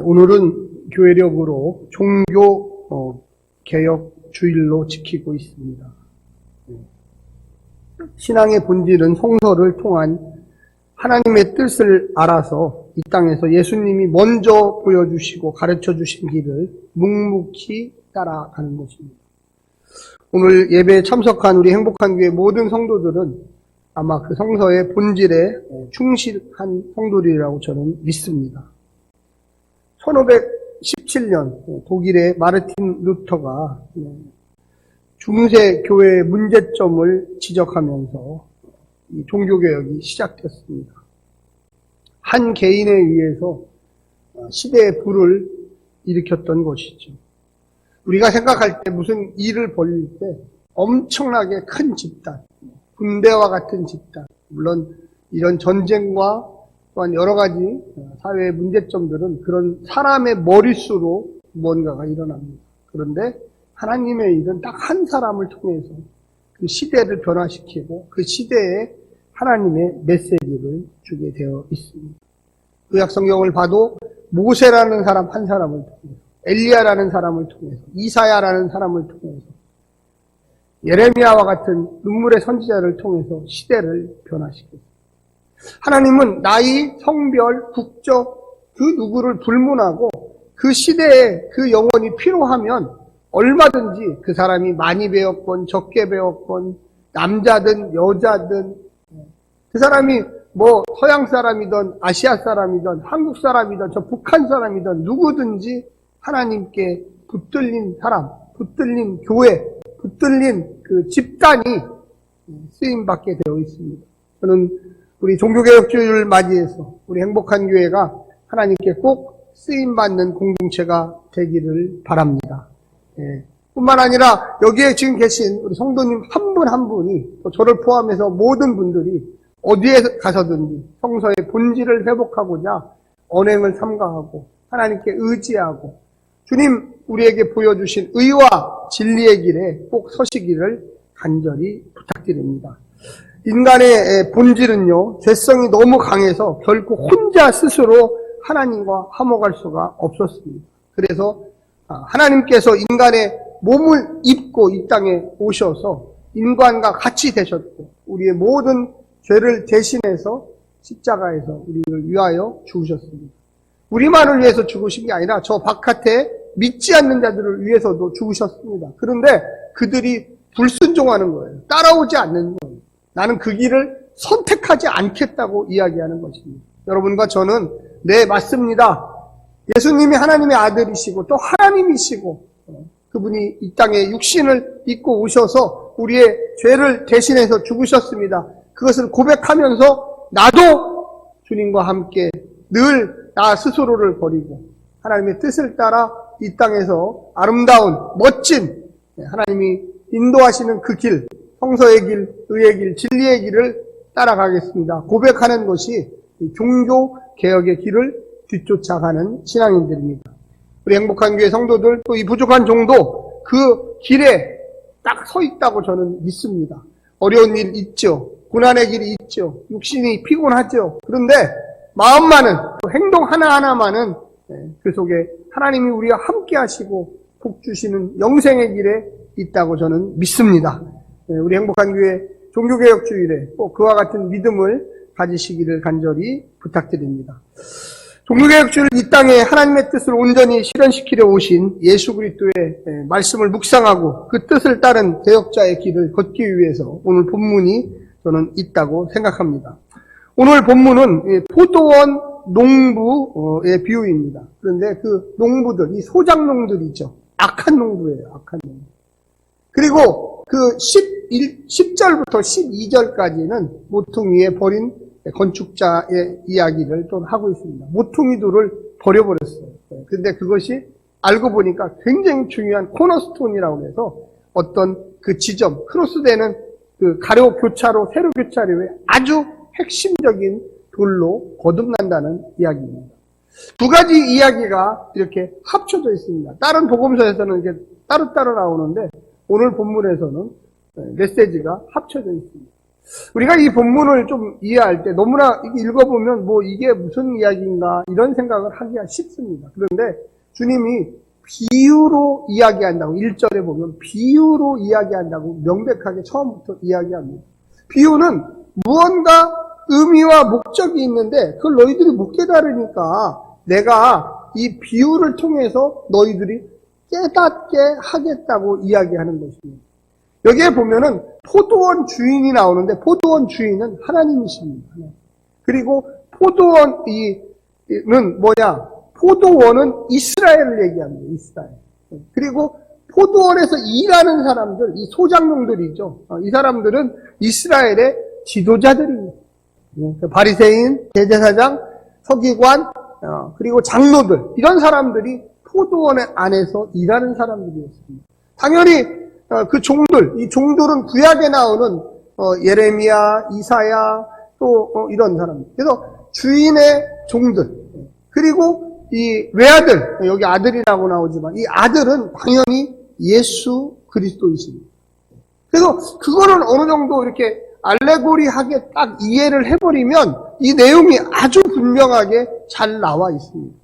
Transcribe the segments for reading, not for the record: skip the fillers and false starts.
오늘은 교회력으로 종교 개혁 주일로 지키고 있습니다. 신앙의 본질은 성서를 통한 하나님의 뜻을 알아서 이 땅에서 예수님이 먼저 보여주시고 가르쳐 주신 길을 묵묵히 따라가는 것입니다. 오늘 예배에 참석한 우리 행복한 교회 모든 성도들은 아마 그 성서의 본질에 충실한 성도들이라고 저는 믿습니다. 1517년 독일의 마르틴 루터가 중세 교회의 문제점을 지적하면서 이 종교개혁이 시작됐습니다. 한 개인에 의해서 시대의 불을 일으켰던 것이죠. 우리가 생각할 때 무슨 일을 벌일 때 엄청나게 큰 집단, 군대와 같은 집단, 물론 이런 전쟁과 또한 여러 가지 사회의 문제점들은 그런 사람의 머릿수로 무언가가 일어납니다. 그런데 하나님의 일은 딱 한 사람을 통해서 그 시대를 변화시키고 그 시대에 하나님의 메시지를 주게 되어 있습니다. 구약 성경을 봐도 모세라는 사람 한 사람을 통해서, 엘리야라는 사람을 통해서, 이사야라는 사람을 통해서, 예레미야와 같은 눈물의 선지자를 통해서 시대를 변화시켰습니다. 하나님은 나이, 성별, 국적 그 누구를 불문하고 그 시대에 그 영혼이 필요하면 얼마든지 그 사람이 많이 배웠건 적게 배웠건 남자든 여자든 그 사람이 뭐 서양 사람이든 아시아 사람이든 한국 사람이든 저 북한 사람이든 누구든지 하나님께 붙들린 사람, 붙들린 교회, 붙들린 그 집단이 쓰임받게 되어 있습니다. 저는 우리 종교개혁주의를 맞이해서 우리 행복한 교회가 하나님께 꼭 쓰임받는 공동체가 되기를 바랍니다. 뿐만 아니라 여기에 지금 계신 우리 성도님 한 분 한 분이 또 저를 포함해서 모든 분들이 어디에 가서든지 성서의 본질을 회복하고자 언행을 삼가하고 하나님께 의지하고 주님 우리에게 보여주신 의와 진리의 길에 꼭 서시기를 간절히 부탁드립니다. 인간의 본질은요, 죄성이 너무 강해서 결코 혼자 스스로 하나님과 화목할 수가 없었습니다. 그래서 하나님께서 인간의 몸을 입고 이 땅에 오셔서 인간과 같이 되셨고 우리의 모든 죄를 대신해서 십자가에서 우리를 위하여 죽으셨습니다. 우리만을 위해서 죽으신 게 아니라 저 바깥에 믿지 않는 자들을 위해서도 죽으셨습니다. 그런데 그들이 불순종하는 거예요. 따라오지 않는 거예요. 나는 그 길을 선택하지 않겠다고 이야기하는 것입니다. 여러분과 저는 네, 맞습니다. 예수님이 하나님의 아들이시고 또 하나님이시고 그분이 이 땅에 육신을 입고 오셔서 우리의 죄를 대신해서 죽으셨습니다. 그것을 고백하면서 나도 주님과 함께 늘 나 스스로를 버리고 하나님의 뜻을 따라 이 땅에서 아름다운 멋진 하나님이 인도하시는 그 길, 성서의 길, 의의 길, 진리의 길을 따라가겠습니다. 고백하는 것이 종교 개혁의 길을 뒤쫓아가는 신앙인들입니다. 우리 행복한 교회 성도들 또 이 부족한 종도 그 길에 딱 서 있다고 저는 믿습니다. 어려운 일 있죠. 고난의 길이 있죠. 육신이 피곤하죠. 그런데 마음만은 또 행동 하나하나만은 그 속에 하나님이 우리와 함께 하시고 복 주시는 영생의 길에 있다고 저는 믿습니다. 우리 행복한 교회 종교개혁 주일에 꼭 그와 같은 믿음을 가지시기를 간절히 부탁드립니다. 종교개혁 주일 이 땅에 하나님의 뜻을 온전히 실현시키려 오신 예수 그리스도의 말씀을 묵상하고 그 뜻을 따른 개혁자의 길을 걷기 위해서 오늘 본문이 저는 있다고 생각합니다. 오늘 본문은 포도원 농부의 비유입니다. 그런데 그 농부들, 이 소작농들이죠. 악한 농부예요. 악한 농부. 그리고 그 10절부터 12절까지는 모퉁이에 버린 건축자의 이야기를 또 하고 있습니다. 모퉁이들을 버려버렸어요. 그런데 그것이 알고 보니까 굉장히 중요한 코너스톤이라고 해서 어떤 그 지점, 크로스되는 그 가로 교차로, 세로 교차로에 아주 핵심적인 돌로 거듭난다는 이야기입니다. 두 가지 이야기가 이렇게 합쳐져 있습니다. 다른 복음서에서는 이렇게 따로따로 나오는데 오늘 본문에서는 메시지가 합쳐져 있습니다. 우리가 이 본문을 좀 이해할 때 너무나 읽어보면 뭐 이게 무슨 이야기인가 이런 생각을 하기가 쉽습니다. 그런데 주님이 비유로 이야기한다고 1절에 보면 비유로 이야기한다고 명백하게 처음부터 이야기합니다. 비유는 무언가 의미와 목적이 있는데 그걸 너희들이 못 깨달으니까 내가 이 비유를 통해서 너희들이 깨닫게 하겠다고 이야기하는 것입니다. 여기에 보면은 포도원 주인이 나오는데 포도원 주인은 하나님이십니다. 그리고 포도원은 뭐냐? 포도원은 이스라엘을 얘기합니다. 이스라엘. 그리고 포도원에서 일하는 사람들, 이 소장농들이죠. 이 사람들은 이스라엘의 지도자들입니다. 바리새인, 대제사장, 서기관, 그리고 장로들 이런 사람들이 포도원 안에서 일하는 사람들이었습니다. 당연히 그 종들, 이 종들은 구약에 나오는 예레미야, 이사야 또 이런 사람들. 그래서 주인의 종들 그리고 이 외아들, 여기 아들이라고 나오지만 이 아들은 당연히 예수 그리스도이십니다. 그래서 그거를 어느 정도 이렇게 알레고리하게 딱 이해를 해버리면 이 내용이 아주 분명하게 잘 나와 있습니다.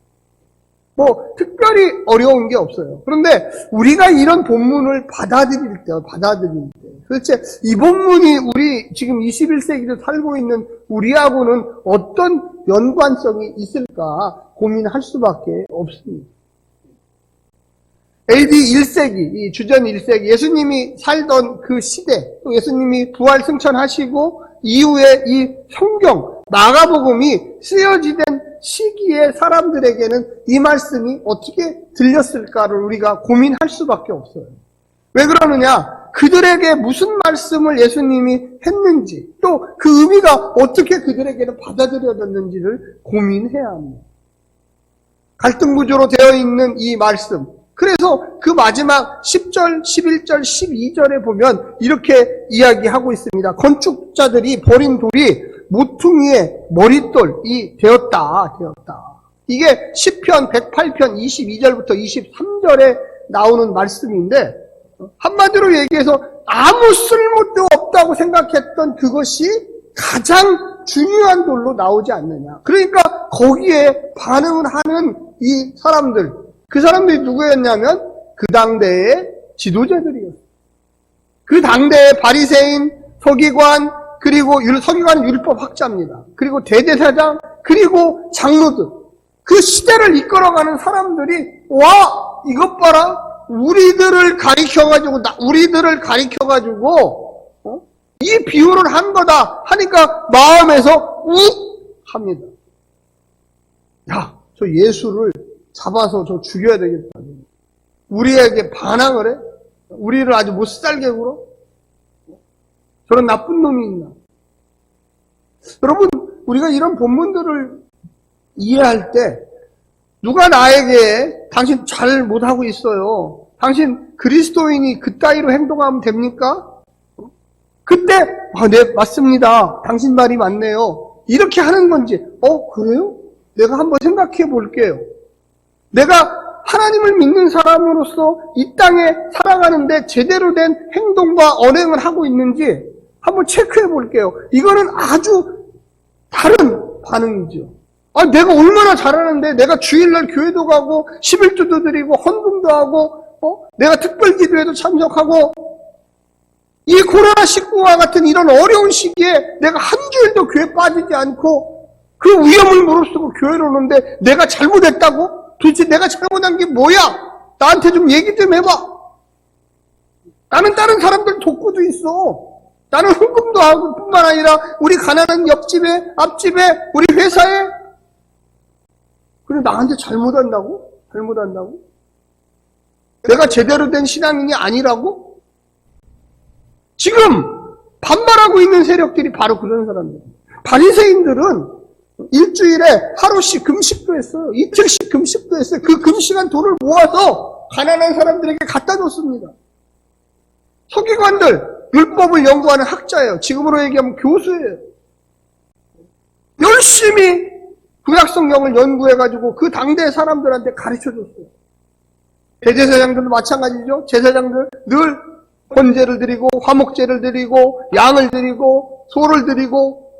뭐 특별히 어려운 게 없어요. 그런데 우리가 이런 본문을 받아들일 때 도대체 이 본문이 우리 지금 21세기를 살고 있는 우리하고는 어떤 연관성이 있을까 고민할 수밖에 없습니다. AD 1세기, 이 주전 1세기 예수님이 살던 그 시대, 또 예수님이 부활 승천하시고 이후에 이 성경 마가복음이 쓰여지던 시기에 사람들에게는 이 말씀이 어떻게 들렸을까를 우리가 고민할 수밖에 없어요. 왜 그러느냐? 그들에게 무슨 말씀을 예수님이 했는지, 또 그 의미가 어떻게 그들에게는 받아들여졌는지를 고민해야 합니다. 갈등 구조로 되어 있는 이 말씀, 그래서 그 마지막 10절, 11절, 12절에 보면 이렇게 이야기하고 있습니다. 건축자들이 버린 돌이 모퉁이의 머릿돌이 되었다. 이게 시편 108편 22절부터 23절에 나오는 말씀인데 한마디로 얘기해서 아무 쓸모도 없다고 생각했던 그것이 가장 중요한 돌로 나오지 않느냐. 그러니까 거기에 반응을 하는 이 사람들, 그 사람들이 누구였냐면 그 당대의 지도자들이었어요. 그 당대의 바리새인, 서기관, 그리고 서기관 율법 학자입니다. 그리고 대제사장, 그리고 장로들. 그 시대를 이끌어가는 사람들이 와 이것 봐라 우리들을 가리켜가지고 이 비유를 한 거다 하니까 마음에서 욱 합니다. 야, 저 예수를 잡아서 저 죽여야 되겠다. 우리에게 반항을 해? 우리를 아주 못살게 굴어? 저런 나쁜 놈이 있나? 여러분, 우리가 이런 본문들을 이해할 때 누가 나에게 당신 잘 못하고 있어요. 당신 그리스도인이 그따위로 행동하면 됩니까? 그때 네 맞습니다. 당신 말이 맞네요. 이렇게 하는 건지 그래요? 내가 한번 생각해 볼게요. 내가 하나님을 믿는 사람으로서 이 땅에 살아가는데 제대로 된 행동과 언행을 하고 있는지 한번 체크해 볼게요. 이거는 아주 다른 반응이죠. 내가 얼마나 잘하는데 내가 주일날 교회도 가고 11조도 드리고 헌금도 하고 내가 특별기도에도 참석하고 이 코로나19와 같은 이런 어려운 시기에 내가 한 주일도 교회 빠지지 않고 그 위험을 무릅쓰고 교회를 오는데 내가 잘못했다고? 도대체 내가 잘못한 게 뭐야? 나한테 좀 얘기 좀 해봐. 나는 다른 사람들 돕고도 있어. 나는 헌금도 하고 뿐만 아니라 우리 가난한 옆집에, 앞집에, 우리 회사에. 그래 나한테 잘못한다고? 내가 제대로 된 신앙인이 아니라고? 지금 반발하고 있는 세력들이 바로 그런 사람들. 바리새인들은 일주일에 하루씩 금식도 했어요. 이틀씩 금식도 했어요. 그 금식한 돈을 모아서 가난한 사람들에게 갖다 줬습니다. 서기관들, 율법을 연구하는 학자예요. 지금으로 얘기하면 교수예요. 열심히 구약성경을 연구해가지고 그 당대 사람들한테 가르쳐줬어요. 대제사장들도 마찬가지죠. 제사장들 늘 번제를 드리고 화목제를 드리고 양을 드리고 소를 드리고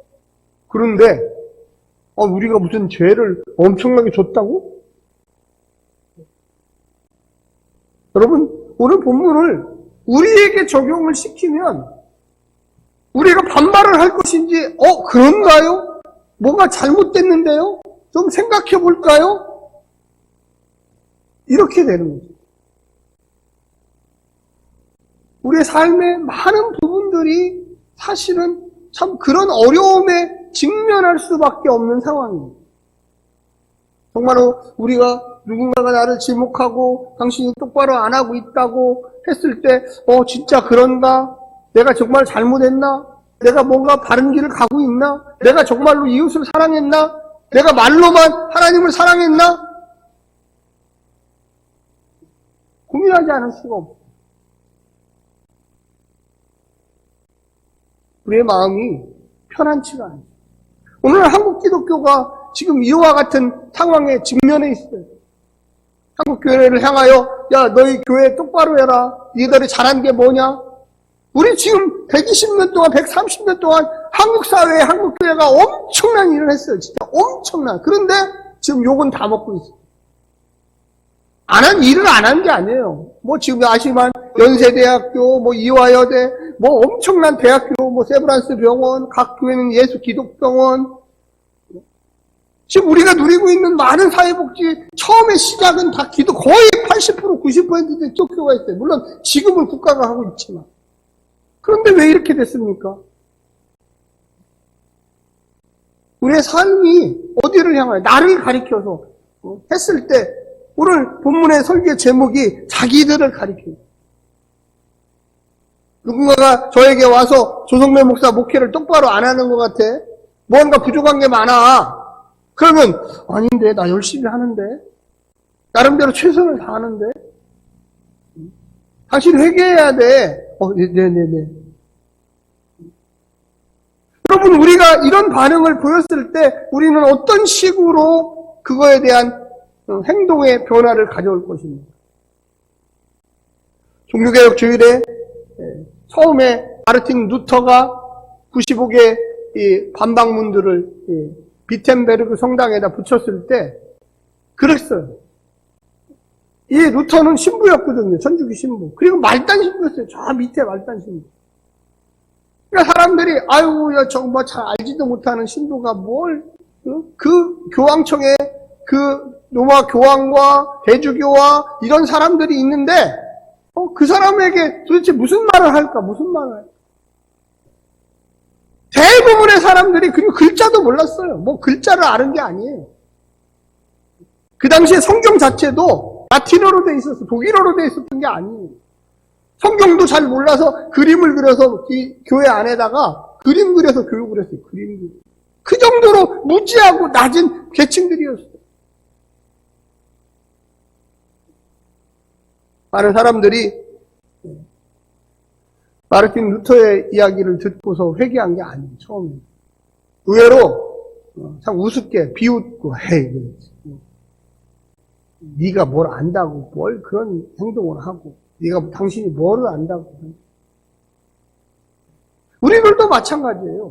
그런데 우리가 무슨 죄를 엄청나게 줬다고? 여러분, 오늘 본문을 우리에게 적용을 시키면 우리가 반발을 할 것인지 그런가요? 뭐가 잘못됐는데요? 좀 생각해 볼까요? 이렇게 되는 거죠. 우리의 삶의 많은 부분들이 사실은 참 그런 어려움에 직면할 수밖에 없는 상황입니다. 정말로 우리가 누군가가 나를 지목하고 당신이 똑바로 안 하고 있다고 했을 때 진짜 그런가? 내가 정말 잘못했나? 내가 뭔가 바른 길을 가고 있나? 내가 정말로 이웃을 사랑했나? 내가 말로만 하나님을 사랑했나? 고민하지 않을 수가 없어요. 우리의 마음이 편안치가 않아요. 오늘 한국 기독교가 지금 이와 같은 상황에 직면해 있어요. 한국 교회를 향하여 야 너희 교회 똑바로 해라. 너희들이 잘한 게 뭐냐? 우리 지금 120년 동안 130년 동안 한국 사회에 한국 교회가 엄청난 일을 했어요. 진짜 엄청난. 그런데 지금 욕은 다 먹고 있어요. 일을 안 한 게 아니에요. 지금 아시지만 연세대학교, 이화여대, 엄청난 대학교, 세브란스 병원, 각 교회는 예수 기독병원. 지금 우리가 누리고 있는 많은 사회복지 처음에 시작은 다 거의 80% 90%의 기독교가 있어요. 물론 지금은 국가가 하고 있지만. 그런데 왜 이렇게 됐습니까? 우리의 삶이 어디를 향하여 나를 가리켜서 했을 때 오늘 본문의 설교 제목이 자기들을 가리켜요. 누군가가 저에게 와서 조성래 목사 목회를 똑바로 안 하는 것 같아. 뭔가 부족한 게 많아. 그러면 아닌데 나 열심히 하는데 나름대로 최선을 다하는데 당신 회개해야 돼. 네네네. 여러분 우리가 이런 반응을 보였을 때 우리는 어떤 식으로 그거에 대한 행동의 변화를 가져올 것입니다. 종교개혁 주일에 처음에 마르틴 루터가 95개 이 반박문들을 비텐베르그 성당에다 붙였을 때 그랬어요. 이 루터는 신부였거든요. 천주교 신부. 그리고 말단 신부였어요. 저 밑에 말단 신부. 그러니까 사람들이 저거 잘 알지도 못하는 신부가 그 교황청에 그 로마 교황과 대주교와 이런 사람들이 있는데 그 사람에게 도대체 무슨 말을 할까? 대부분의 사람들이 그리고 글자도 몰랐어요. 글자를 아는 게 아니에요. 그 당시에 성경 자체도 라틴어로 돼 있었어. 독일어로 돼 있었던 게 아니에요. 성경도 잘 몰라서 그림을 그려서 이 교회 안에다가 그림 그려서 교육을 했어요. 그 정도로 무지하고 낮은 계층들이었어요. 많은 사람들이 마르틴 루터의 이야기를 듣고서 회개한 게 아니에요. 처음에. 의외로 참 우습게 비웃고 헤이 네가 뭘 안다고 뭘 그런 행동을 하고 당신이 뭐를 안다고. 우리들도 마찬가지예요.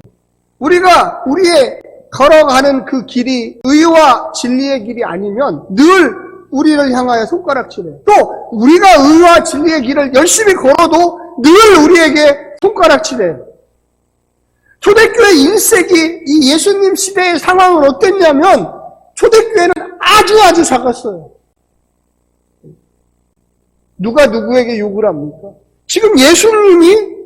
우리가 우리의 걸어가는 그 길이 의와 진리의 길이 아니면 늘 우리를 향하여 손가락질해요. 또 우리가 의와 진리의 길을 열심히 걸어도 늘 우리에게 손가락질해요. 초대교회 1세기 이 예수님 시대의 상황은 어땠냐면 초대교회는 아주 작았어요. 누가 누구에게 욕을 합니까? 지금 예수님이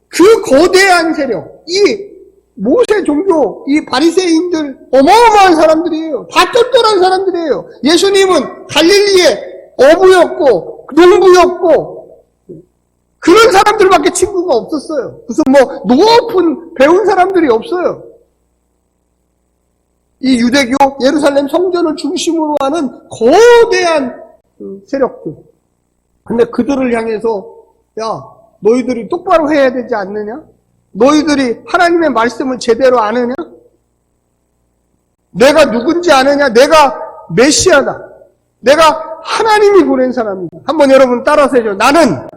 그 거대한 세력, 이 모세 종교, 이 바리새인들 어마어마한 사람들이에요. 다 똘똘한 사람들이에요. 예수님은 갈릴리의 어부였고 농부였고 그런 사람들밖에 친구가 없었어요. 무슨 높은 배운 사람들이 없어요. 이 유대교 예루살렘 성전을 중심으로 하는 거대한 세력들. 근데 그들을 향해서 야 너희들이 똑바로 해야 되지 않느냐? 너희들이 하나님의 말씀을 제대로 아느냐? 내가 누군지 아느냐? 내가 메시아다. 내가 하나님이 보낸 사람이다. 한번 여러분 따라서 해줘. 나는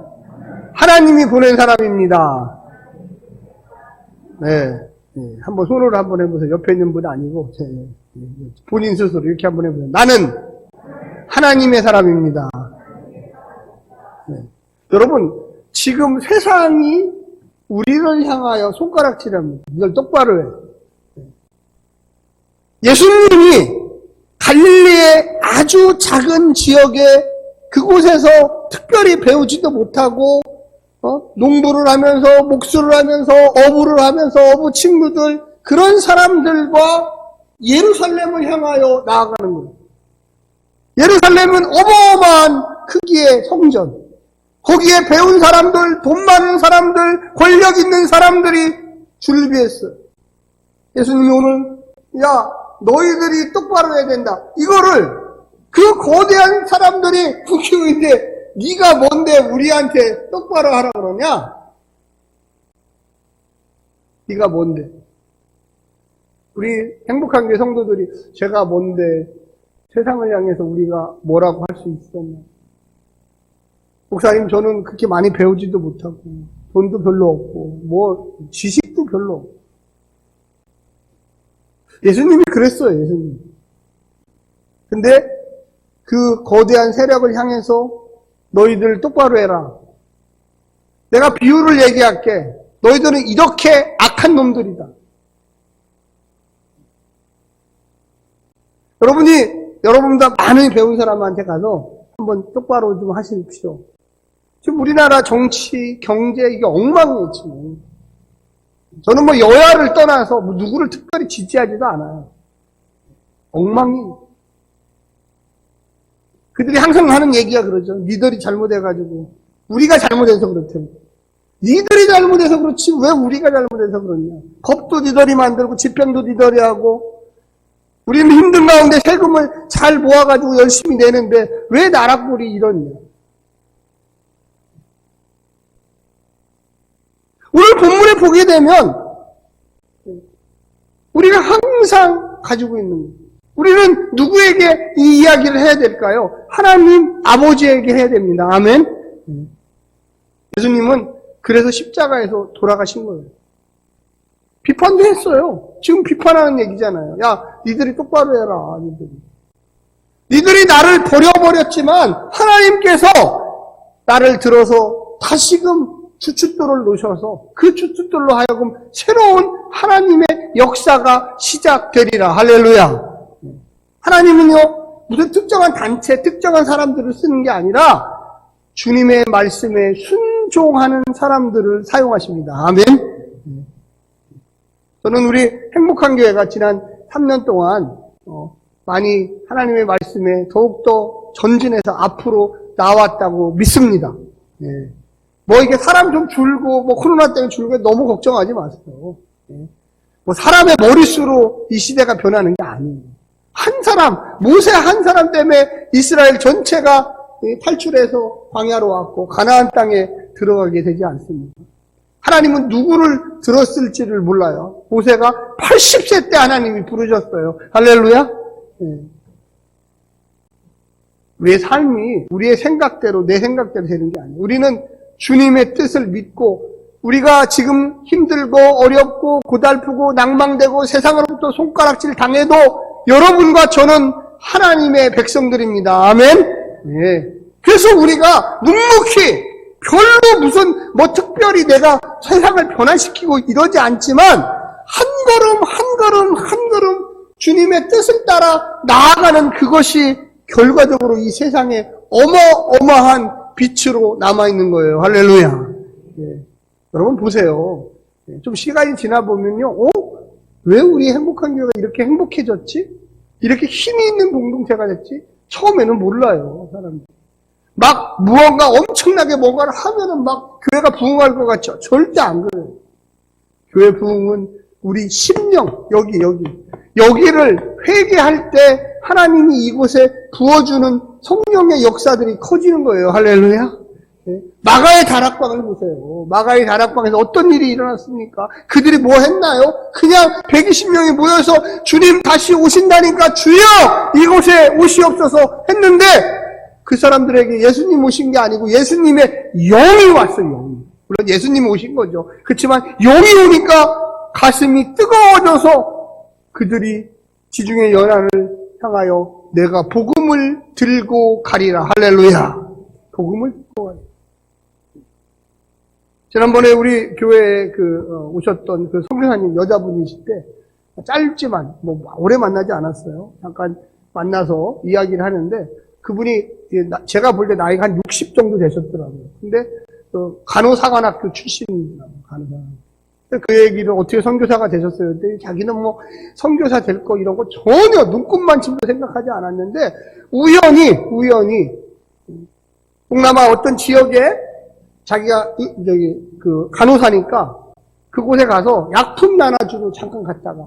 하나님이 보낸 사람입니다. 네. 한번 손으로 한번 해보세요. 옆에 있는 분 아니고, 본인 스스로 이렇게 한번 해보세요. 나는 하나님의 사람입니다. 네. 여러분, 지금 세상이 우리를 향하여 손가락질합니다. 이걸 똑바로 해. 예수님이 갈릴리의 아주 작은 지역에 그곳에서 특별히 배우지도 못하고 농부를 하면서 목수를 하면서 어부를 하면서 어부 친구들 그런 사람들과 예루살렘을 향하여 나아가는 거예요. 예루살렘은 어마어마한 크기의 성전. 거기에 배운 사람들, 돈 많은 사람들, 권력 있는 사람들이 줄비했어요. 예수님이 오늘 야 너희들이 똑바로 해야 된다. 이거를 그 거대한 사람들이 부키고 있는데 네가 뭔데 우리한테 똑바로 하라 그러냐? 네가 뭔데? 우리 행복한 교회 성도들이 제가 뭔데 세상을 향해서 우리가 뭐라고 할 수 있었나? 목사님 저는 그렇게 많이 배우지도 못하고 돈도 별로 없고 뭐 지식도 별로 없고 예수님이 그랬어요. 예수님. 근데 그 거대한 세력을 향해서 너희들 똑바로 해라. 내가 비유를 얘기할게. 너희들은 이렇게 악한 놈들이다. 여러분보다 많이 배운 사람한테 가서 한번 똑바로 좀 하십시오. 지금 우리나라 정치, 경제 이게 엉망이에요, 지금. 저는 뭐 여야를 떠나서 뭐 누구를 특별히 지지하지도 않아요. 엉망이에요. 그들이 항상 하는 얘기가 그러죠. 니들이 잘못해가지고 우리가 잘못해서 그렇대. 니들이 잘못해서 그렇지 왜 우리가 잘못해서 그러냐. 법도 니들이 만들고 집행도 니들이 하고 우리는 힘든 가운데 세금을 잘 모아가지고 열심히 내는데 왜 나라꼴이 이러냐. 오늘 본문에 보게 되면 우리가 항상 가지고 있는 거예요. 우리는 누구에게 이 이야기를 해야 될까요? 하나님 아버지에게 해야 됩니다. 아멘. 예수님은 그래서 십자가에서 돌아가신 거예요. 비판도 했어요. 지금 비판하는 얘기잖아요. 야, 니들이 똑바로 해라. 니들이 나를 버려버렸지만 하나님께서 나를 들어서 다시금 주춧돌을 놓으셔서 그 주춧돌로 하여금 새로운 하나님의 역사가 시작되리라. 할렐루야. 하나님은요, 무슨 특정한 단체, 특정한 사람들을 쓰는 게 아니라 주님의 말씀에 순종하는 사람들을 사용하십니다. 아멘. 저는 우리 행복한 교회가 지난 3년 동안 많이 하나님의 말씀에 더욱더 전진해서 앞으로 나왔다고 믿습니다. 예. 뭐 이게 사람 좀 줄고 뭐 코로나 때문에 줄고 너무 걱정하지 마세요. 예. 뭐 사람의 머릿수로 이 시대가 변하는 게 아니에요. 한 사람, 모세 한 사람 때문에 이스라엘 전체가 탈출해서 광야로 왔고 가나안 땅에 들어가게 되지 않습니다. 하나님은 누구를 들었을지를 몰라요. 모세가 80세 때 하나님이 부르셨어요. 할렐루야. 네. 우리의 삶이 우리의 생각대로 내 생각대로 되는 게 아니에요. 우리는 주님의 뜻을 믿고 우리가 지금 힘들고 어렵고 고달프고 낭망되고 세상으로부터 손가락질 당해도 여러분과 저는 하나님의 백성들입니다. 아멘. 네. 그래서 우리가 묵묵히 별로 무슨 뭐 특별히 내가 세상을 변화시키고 이러지 않지만 한 걸음 한 걸음 한 걸음 주님의 뜻을 따라 나아가는 그것이 결과적으로 이 세상에 어마어마한 빛으로 남아있는 거예요. 할렐루야. 예. 여러분 보세요. 좀 시간이 지나보면요. 왜 우리 행복한 교회가 이렇게 행복해졌지? 이렇게 힘이 있는 공동체가 됐지? 처음에는 몰라요, 사람들이. 막 무언가 엄청나게 뭔가를 하면은 막 교회가 부흥할 것 같죠? 절대 안 그래요. 교회 부흥은 우리 심령, 여기를 회개할 때 하나님이 이곳에 부어주는 성령의 역사들이 커지는 거예요. 할렐루야. 네. 마가의 다락방을 보세요. 마가의 다락방에서 어떤 일이 일어났습니까? 그들이 뭐 했나요? 그냥 120명이 모여서 주님 다시 오신다니까 주여 이곳에 오시옵소서 했는데 그 사람들에게 예수님 오신 게 아니고 예수님의 영이 왔어요. 영이. 물론 예수님이 오신 거죠. 그렇지만 영이 오니까 가슴이 뜨거워져서 그들이 지중해 연안을 향하여 내가 복음을 들고 가리라. 할렐루야. 복음을 들고 가리라. 지난번에 우리 교회에 오셨던 그 선교사님 여자분이실 때 짧지만 오래 만나지 않았어요. 잠깐 만나서 이야기를 하는데 그분이 제가 볼 때 나이가 한 60 정도 되셨더라고요. 근데 간호사관학교 출신이더라고요. 그 얘기를 어떻게 선교사가 되셨어요? 근데 자기는 선교사 될 거 이런 거 전혀 눈꽃만침도 생각하지 않았는데 우연히 동남아 어떤 지역에 자기가 간호사니까 그곳에 가서 약품 나눠주러 잠깐 갔다가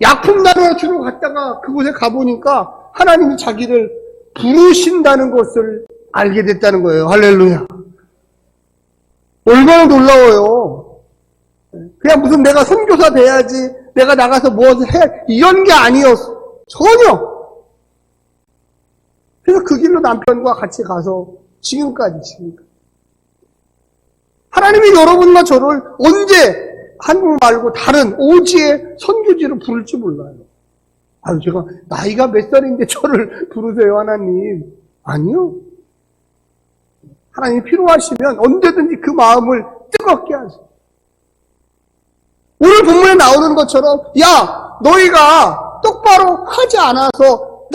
약품 나눠주러 갔다가 그곳에 가보니까 하나님이 자기를 부르신다는 것을 알게 됐다는 거예요. 할렐루야. 얼마나 놀라워요. 그냥 무슨 내가 선교사 돼야지, 내가 나가서 무엇을 해, 이런 게 아니었어. 전혀. 그래서 그 길로 남편과 같이 가서 지금까지. 하나님이 여러분과 저를 언제 한국 말고 다른 오지의 선교지로 부를지 몰라요. 제가 나이가 몇 살인데 저를 부르세요, 하나님. 아니요. 하나님이 필요하시면 언제든지 그 마음을 뜨겁게 하세요. 오늘 본문에 나오는 것처럼 너희가 똑바로 하지 않아서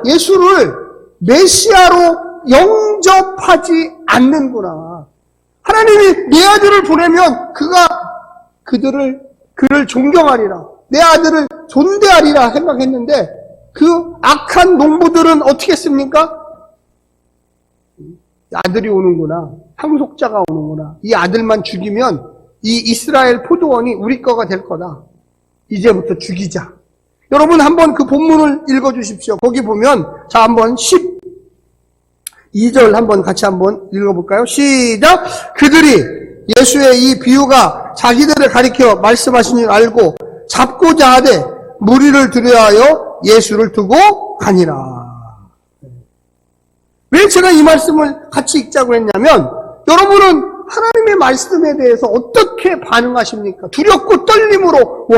예수를 메시아로 영접하지 않는구나. 하나님이 내 아들을 보내면 그를 존경하리라. 내 아들을 존대하리라 생각했는데 그 악한 농부들은 어떻게 했습니까? 아들이 오는구나. 상속자가 오는구나. 이 아들만 죽이면 이 이스라엘 포도원이 우리 거가 될 거다. 이제부터 죽이자. 여러분 한번 그 본문을 읽어주십시오. 거기 보면 한번 12절 한번 같이 한번 읽어볼까요? 시작! 그들이 예수의 이 비유가 자기들을 가리켜 말씀하신 줄 알고 잡고자 하되 무리를 두려워하여 예수를 두고 가니라. 왜 제가 이 말씀을 같이 읽자고 했냐면 여러분은 하나님의 말씀에 대해서 어떻게 반응하십니까? 두렵고 떨림으로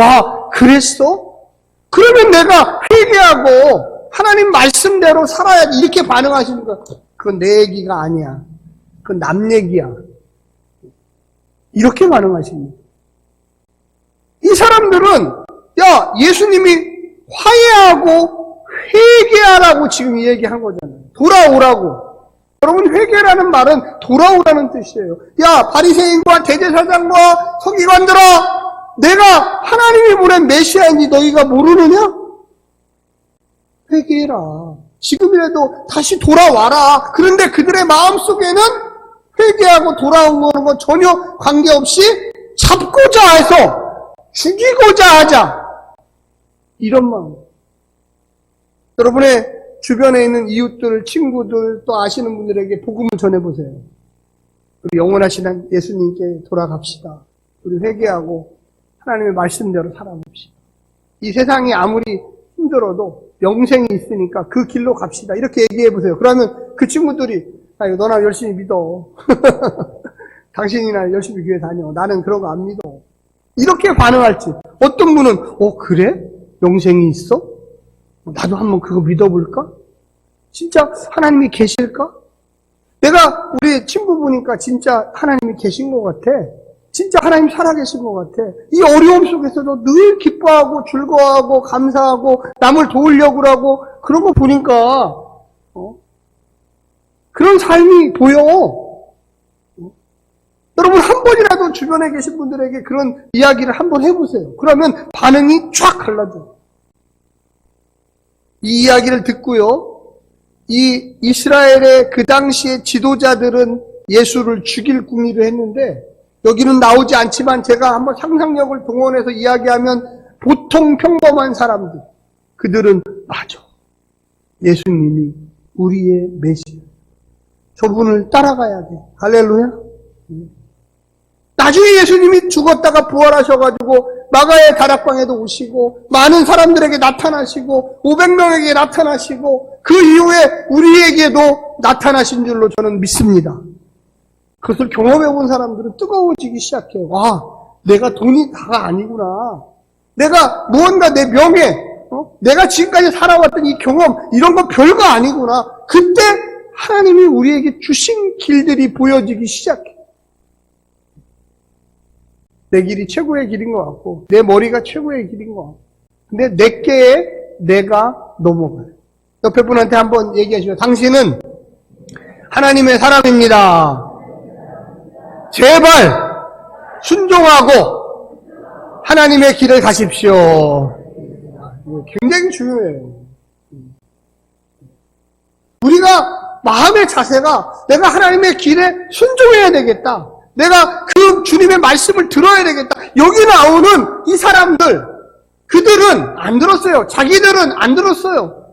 그랬어? 그러면 내가 회개하고 하나님 말씀대로 살아야지 이렇게 반응하십니까? 그건 내 얘기가 아니야. 그건 남 얘기야. 이렇게 반응하십니다. 이 사람들은 예수님이 화해하고 회개하라고 지금 얘기한 거잖아요. 돌아오라고. 여러분 회개라는 말은 돌아오라는 뜻이에요. 바리새인과 대제사장과 서기관들아, 내가 하나님이 보낸 메시아인지 너희가 모르느냐? 회개해라. 지금이라도 다시 돌아와라. 그런데 그들의 마음속에는 회개하고 돌아온 거는 전혀 관계없이 잡고자 해서 죽이고자 하자. 이런 마음. 여러분의 주변에 있는 이웃들, 친구들, 또 아시는 분들에게 복음을 전해보세요. 우리 영원하신 예수님께 돌아갑시다. 우리 회개하고 하나님의 말씀대로 살아봅시다. 이 세상이 아무리 힘들어도 영생이 있으니까 그 길로 갑시다. 이렇게 얘기해보세요. 그러면 그 친구들이 너나 열심히 믿어. 당신이나 열심히 교회 다녀. 나는 그런 거 안 믿어. 이렇게 반응할지. 어떤 분은 그래? 영생이 있어? 나도 한번 그거 믿어볼까? 진짜 하나님이 계실까? 내가 우리 친구 보니까 진짜 하나님이 계신 것 같아. 진짜 하나님 살아계신 것 같아. 이 어려움 속에서도 늘 기뻐하고 즐거워하고 감사하고 남을 도우려고 하고 그런 거 보니까 그런 삶이 보여. 여러분 한 번이라도 주변에 계신 분들에게 그런 이야기를 한번 해보세요. 그러면 반응이 쫙 갈라져. 이 이야기를 듣고요. 이 이스라엘의 그 당시의 지도자들은 예수를 죽일 궁리를 했는데 여기는 나오지 않지만 제가 한번 상상력을 동원해서 이야기하면 보통 평범한 사람들, 그들은 맞아. 예수님이 우리의 메시아. 저분을 따라가야 돼. 할렐루야. 나중에 예수님이 죽었다가 부활하셔가지고 마가의 다락방에도 오시고 많은 사람들에게 나타나시고 500명에게 나타나시고 그 이후에 우리에게도 나타나신 줄로 저는 믿습니다. 그것을 경험해 본 사람들은 뜨거워지기 시작해요. 내가 돈이 다가 아니구나. 내가 무언가 내 명예, 내가 지금까지 살아왔던 이 경험, 이런 거 별거 아니구나. 그때 하나님이 우리에게 주신 길들이 보여지기 시작해. 내 길이 최고의 길인 것 같고, 내 머리가 최고의 길인 것 같고, 근데 내게에 내가 넘어가요. 옆에 분한테 한번 얘기하시면, 당신은 하나님의 사람입니다. 제발 순종하고 하나님의 길을 가십시오. 굉장히 중요해요. 우리가 마음의 자세가 내가 하나님의 길에 순종해야 되겠다. 내가 그 주님의 말씀을 들어야 되겠다. 여기 나오는 이 사람들, 그들은 안 들었어요. 자기들은 안 들었어요.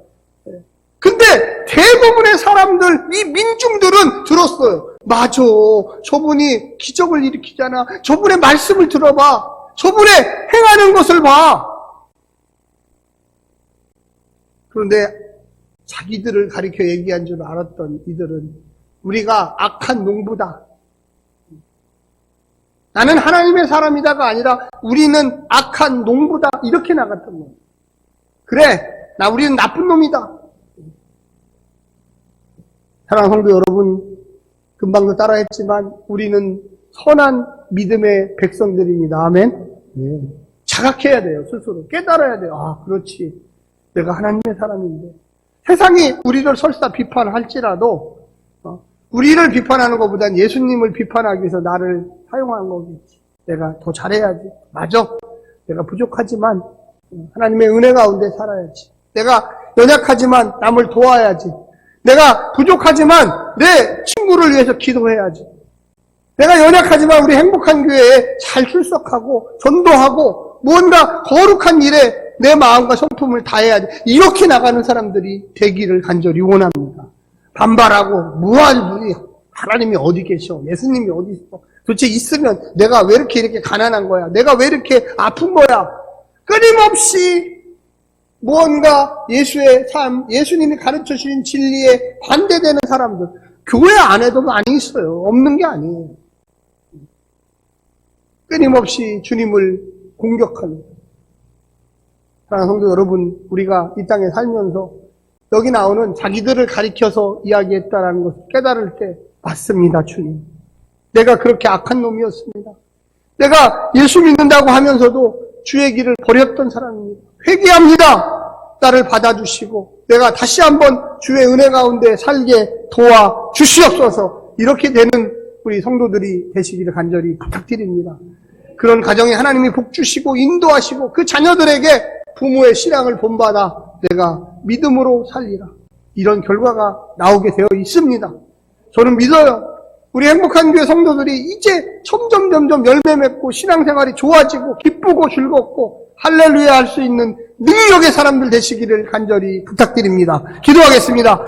근데 대부분의 사람들, 이 민중들은 들었어요. 맞아. 저분이 기적을 일으키잖아. 저분의 말씀을 들어봐. 저분의 행하는 것을 봐. 그런데 자기들을 가리켜 얘기한 줄 알았던 이들은 우리가 악한 농부다. 나는 하나님의 사람이다가 아니라 우리는 악한 농부다. 이렇게 나갔던 거예요. 그래, 우리는 나쁜 놈이다. 사랑하는 성도 여러분, 금방도 따라했지만 우리는 선한 믿음의 백성들입니다. 아멘? 자각해야 돼요. 스스로 깨달아야 돼요. 아, 그렇지. 내가 하나님의 사람인데. 세상이 우리를 설사 비판할지라도 우리를 비판하는 것보단 예수님을 비판하기 위해서 나를 사용한 거겠지. 내가 더 잘해야지. 맞아. 내가 부족하지만 하나님의 은혜 가운데 살아야지. 내가 연약하지만 남을 도와야지. 내가 부족하지만 내 친구를 위해서 기도해야지. 내가 연약하지만 우리 행복한 교회에 잘 출석하고 전도하고 무언가 거룩한 일에 내 마음과 성품을 다해야지. 이렇게 나가는 사람들이 되기를 간절히 원합니다. 반발하고 무한무리 하나님이 어디 계셔? 예수님이 어디 있어? 도대체 있으면 내가 왜 이렇게 가난한 거야? 내가 왜 이렇게 아픈 거야? 끊임없이 무언가 예수의 삶, 예수님이 가르쳐 주신 진리에 반대되는 사람들, 교회 안에도 많이 있어요. 없는 게 아니에요. 끊임없이 주님을 공격하는. 사랑하는 성도 여러분, 우리가 이 땅에 살면서 여기 나오는 자기들을 가리켜서 이야기했다라는 것을 깨달을 때 맞습니다, 주님. 내가 그렇게 악한 놈이었습니다. 내가 예수 믿는다고 하면서도 주의 길을 버렸던 사람입니다. 회개합니다. 나를 받아주시고 내가 다시 한번 주의 은혜 가운데 살게 도와주시옵소서. 이렇게 되는 우리 성도들이 되시기를 간절히 부탁드립니다. 그런 가정에 하나님이 복 주시고 인도하시고 그 자녀들에게 부모의 신앙을 본받아 내가 믿음으로 살리라. 이런 결과가 나오게 되어 있습니다. 저는 믿어요. 우리 행복한 교회 성도들이 이제 점점 열매 맺고 신앙생활이 좋아지고 기쁘고 즐겁고 할렐루야 할 수 있는 능력의 사람들 되시기를 간절히 부탁드립니다. 기도하겠습니다.